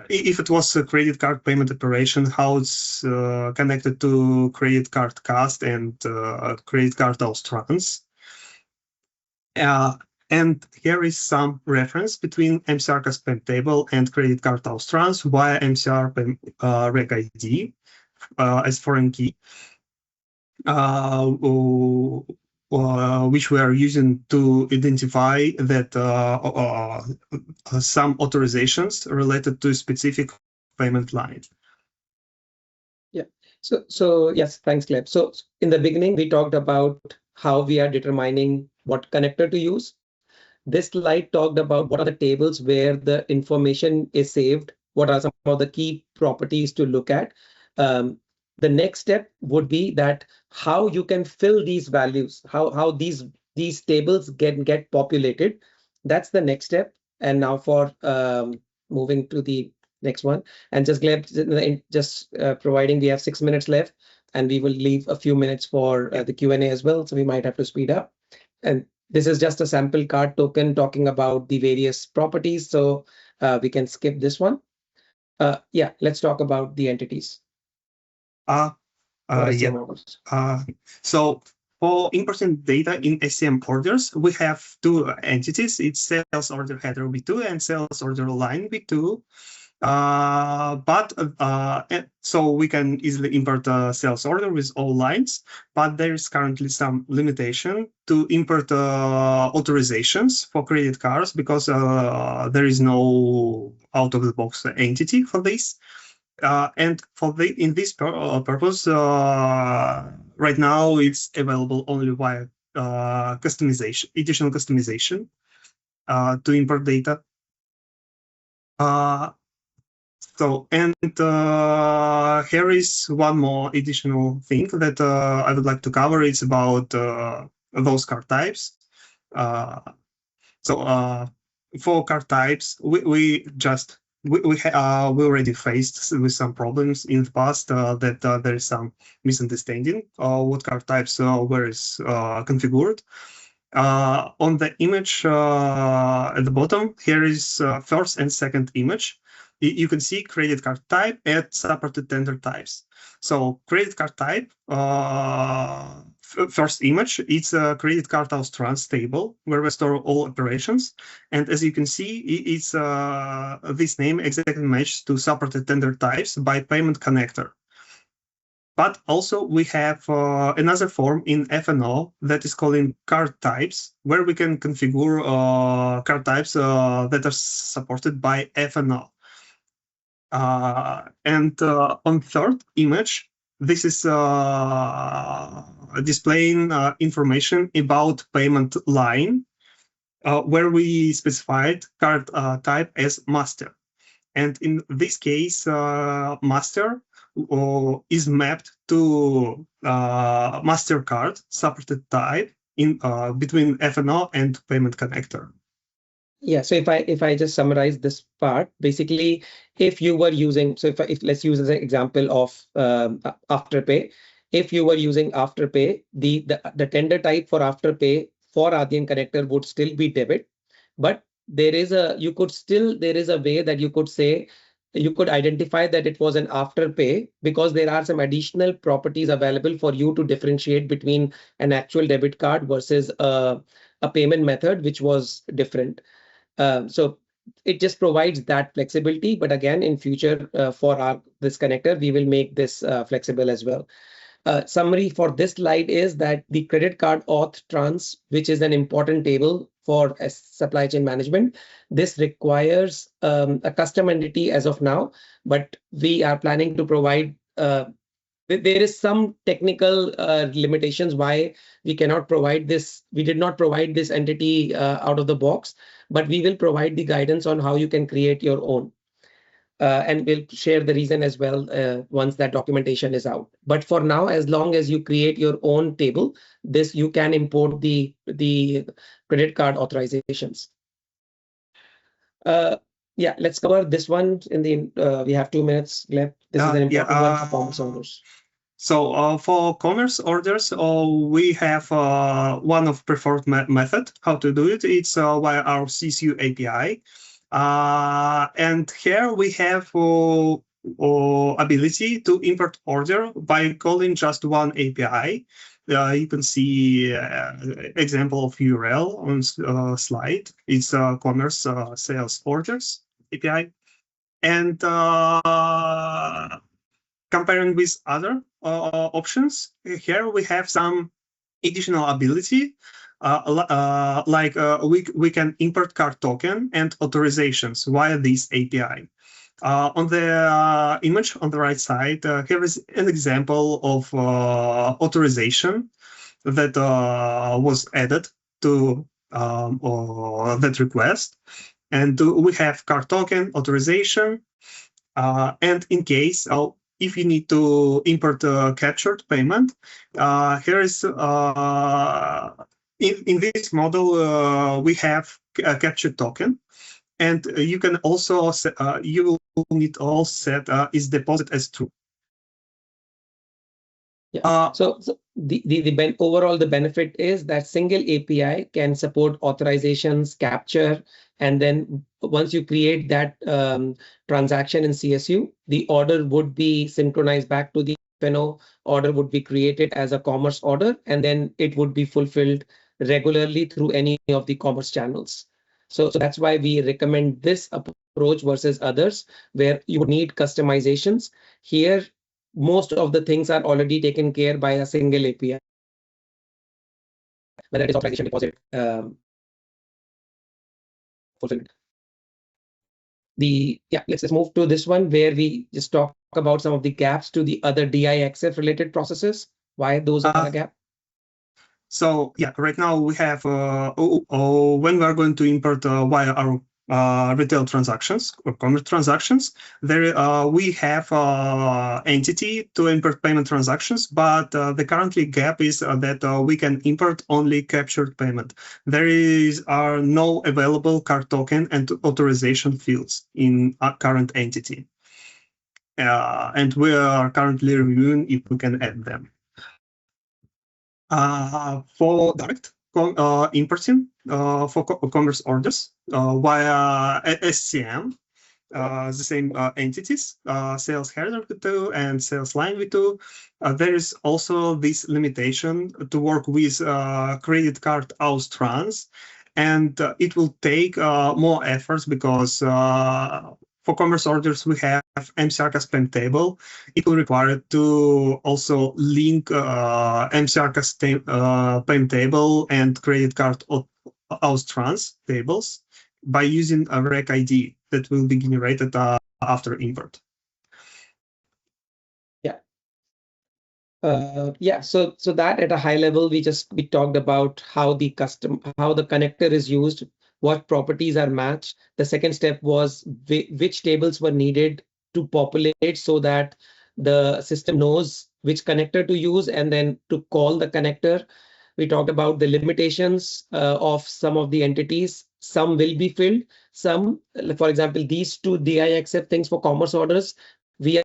if it was a credit card payment operation, how it's connected to credit card cast and credit card Austrans. And here is some reference between MCR custom table and credit card Austrans via MCR reg ID as foreign key. Which we are using to identify that some authorizations related to a specific payment line. Yeah. So yes, thanks, Gleb. So in the beginning, we talked about how we are determining what connector to use. This slide talked about what are the tables where the information is saved, what are some of the key properties to look at. The next step would be that how you can fill these values, how these tables get populated. That's the next step. And now for moving to the next one, and just Gleb, just providing we have 6 minutes left, and we will leave a few minutes for the Q&A as well. So we might have to speed up. And this is just a sample card token talking about the various properties. So we can skip this one. Yeah, let's talk about the entities. So for importing data in SCM orders, we have two entities. It's sales order header v2 and sales order line v2. So we can easily import a sales order with all lines, but there is currently some limitation to import authorizations for credit cards because there is no out-of-the-box entity for this. And in this purpose, right now it's available only via additional customization to import data. Here is one more additional thing that I would like to cover. It's about those card types. For card types, we already faced with some problems in the past that there is some misunderstanding what card types where is configured. On the image at the bottom, here is first and second image. You can see credit card type and supported tender types. So credit card type, first image, it's a credit card house trans table where we store all operations. And as you can see, it's this name exactly matched to supported tender types by payment connector. But also we have another form in FNO that is called card types, where we can configure card types that are supported by FNO. And on third image, this is displaying information about payment line, where we specified card type as master. And in this case, master is mapped to MasterCard supported type in between FNO and payment connector. Yeah, so if I just summarize this part, basically, if you were using, so if let's use as an example of Afterpay, if you were using Afterpay, the tender type for Afterpay for Adyen connector would still be debit, but there is a way that you could say, you could identify that it was an Afterpay, because there are some additional properties available for you to differentiate between an actual debit card versus a payment method which was different. So it just provides that flexibility. But again, in future, for this connector, we will make this flexible as well. Summary for this slide is that the credit card auth trans, which is an important table for supply chain management, this requires a custom entity as of now, but we are planning to provide there is some technical limitations why we cannot provide this. We did not provide this entity out of the box, but we will provide the guidance on how you can create your own. And we'll share the reason as well once that documentation is out. But for now, as long as you create your own table, this you can import the credit card authorizations. Yeah, let's cover this one in the we have 2 minutes left. This is an important one for commerce orders. So for commerce orders, we have one of preferred method how to do it. It's via our CSU API. And here we have ability to import order by calling just one API. You can see example of URL on slide. It's commerce sales orders API. And comparing with other options, here we have some additional ability, like we can import card token and authorizations via this API. On the image on the right side, here is an example of authorization that was added to that request. And we have card token authorization. And in case if you need to import a captured payment, here is in this model we have a captured token, and you can also you will need to all set is deposit as true. Yeah. So overall the benefit is that single API can support authorizations, capture, and then once you create that transaction in CSU, the order would be synchronized back to the FNO. Order would be created as a commerce order, and then it would be fulfilled regularly through any of the commerce channels. So that's why we recommend this approach versus others where you would need customizations. Here, most of the things are already taken care by a single API, whether it is authorization, deposit, fulfillment. Let's just move to this one where we just talk about some of the gaps to the other DIXF related processes. Why those are a gap? So yeah, right now we have when we are going to import via our retail transactions or commerce transactions, there we have entity to import payment transactions, but the currently gap is that we can import only captured payment. There are no available card token and authorization fields in our current entity, and we are currently reviewing if we can add them. For direct importing for commerce orders via SCM. The same entities, sales header v2 and sales line v2. There is also this limitation to work with credit card auth-trans, and it will take more efforts because for commerce orders we have MCRCA's payment table. It will require to also link MCRCA's payment table and credit card auth-trans tables by using a rec ID that will be generated after import. So that at a high level, we talked about how the connector is used, what properties are matched. The second step was which tables were needed to populate so that the system knows which connector to use and then to call the connector. We talked about the limitations of some of the entities. Some will be filled. Some, for example, these two DI accept things for commerce orders. We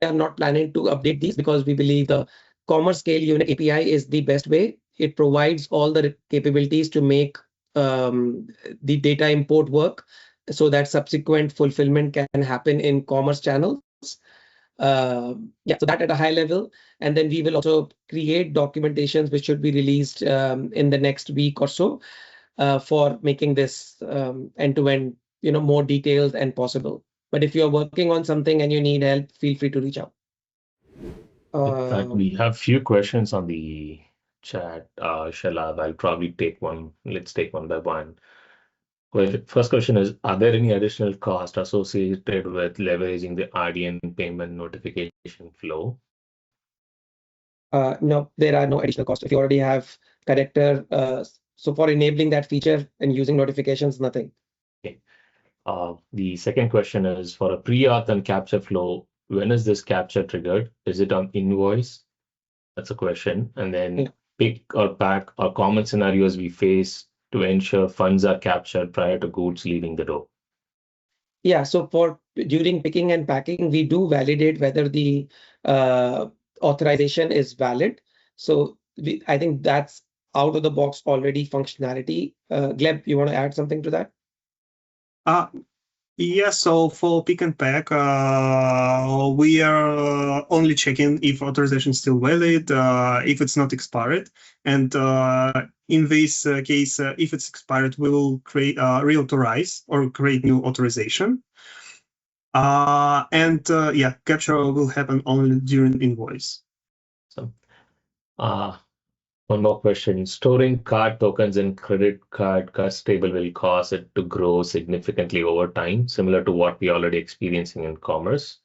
are not planning to update these because we believe the commerce scale unit API is the best way. It provides all the capabilities to make the data import work so that subsequent fulfillment can happen in commerce channels. So that at a high level, and then we will also create documentations which should be released in the next week or so for making this end-to-end, more detailed and possible. But if you're working on something and you need help, feel free to reach out. In fact, we have few questions on the chat, Shalab. I'll probably take one. Let's take one by one. First question is, are there any additional costs associated with leveraging the Adyen payment notification flow? No, there are no additional costs. If you already have connector, so for enabling that feature and using notifications, nothing. Okay. The second question is, for a pre-auth and capture flow, when is this capture triggered? Is it on invoice? That's a question. And then pick or pack or common scenarios we face to ensure funds are captured prior to goods leaving the door. Yeah, so during picking and packing, we do validate whether the authorization is valid. So I think that's out of the box already functionality. Gleb, you want to add something to that? Yeah, so for pick and pack, we are only checking if authorization is still valid, if it's not expired. And in this case, if it's expired, we will create reauthorize or create new authorization. Capture will happen only during invoice. So, one more question. Storing card tokens in credit card table will cause it to grow significantly over time, similar to what we already experiencing in commerce.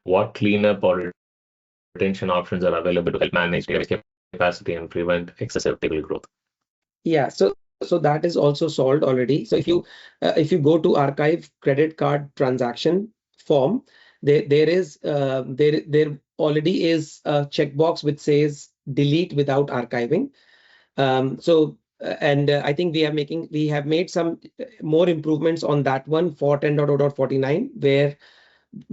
What cleanup or retention options are available to help manage database capacity and prevent excessive table growth? Yeah, so that is also solved already. So if you go to archive credit card transaction form, there already is a checkbox which says delete without archiving. I think we have made some more improvements on that one for 10.0.49, where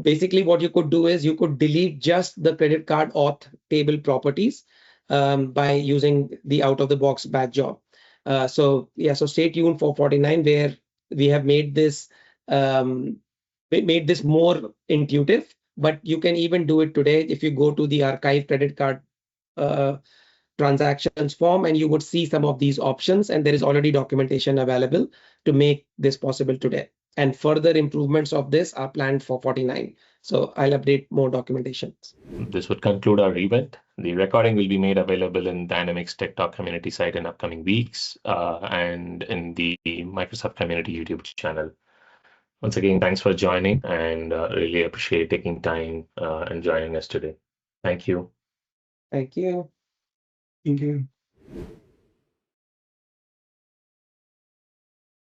basically what you could do is you could delete just the credit card auth table properties by using the out-of-the-box batch job. So stay tuned for 49, where we have made this more intuitive. But you can even do it today if you go to the archive credit card transactions form, and you would see some of these options, and there is already documentation available to make this possible today. And further improvements of this are planned for 49. So I'll update more documentation. This would conclude our event. The recording will be made available in Dynamics TechTalk community site in upcoming weeks and in the Microsoft Community YouTube channel. Once again, thanks for joining, and really appreciate taking time and joining us today. Thank you. Thank you. Thank you.